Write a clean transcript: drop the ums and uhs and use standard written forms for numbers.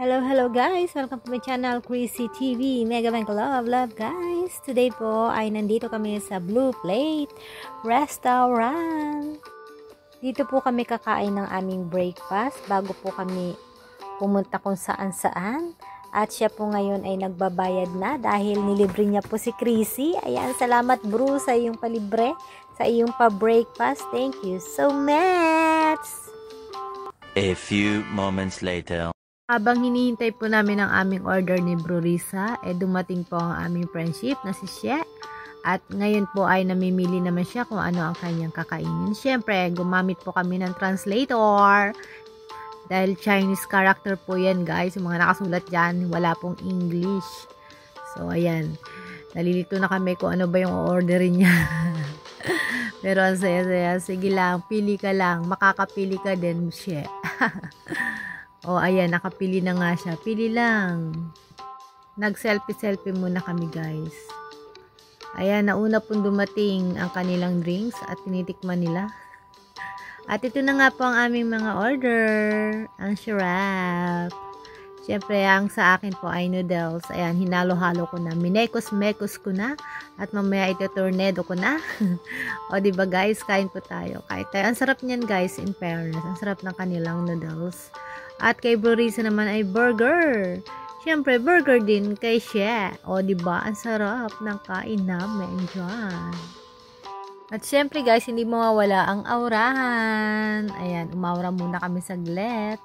Hello guys! Welcome to my channel, Chrissy TV. Mega Bank Love guys! Today po ay nandito kami sa Blue Plate Restaurant. Dito po kami kakain ng aming breakfast bago po kami pumunta kung saan. At siya po ngayon ay nagbabayad na dahil nilibre niya po si Chrissy. Ayan, salamat bro sa iyong palibre, sa iyong pa-breakfast. Thank you so much! A few moments later. Habang hinihintay po namin ang aming order ni Bro Risa, dumating po ang aming friendship na si Xie. At ngayon po ay namimili naman siya kung ano ang kanyang kakainin. Siyempre, gumamit po kami ng translator. Dahil Chinese character po yan guys. Yung mga nakasulat dyan, wala pong English. So, ayan. Nalilito na kami kung ano ba yung orderin niya. Pero ang saya-saya. Sige lang, pili ka lang. Makakapili ka din, Xie. O, ayan, nakapili na nga siya. Pili lang. Nag-selfie-selfie muna kami, guys. Ayan, nauna pong dumating ang kanilang drinks at tinitikman nila. At ito na nga po ang aming mga order. Ang sarap. Siyempre, ang sa akin po ay noodles. Ayan, hinalo-halo ko na. Minekos-mekos ko na. At mamaya ito tornado ko na. O, diba guys, kain po tayo. Kain tayo. Ang sarap niyan, guys, in fairness. Ang sarap ng kanilang noodles. At kay Bro Risa naman ay burger. Siyempre, burger din kay Xie. O, diba? Ang sarap ng kain namin dyan. At siyempre, guys, hindi mawawala ang aurahan. Ayan, umaura muna kami saglit.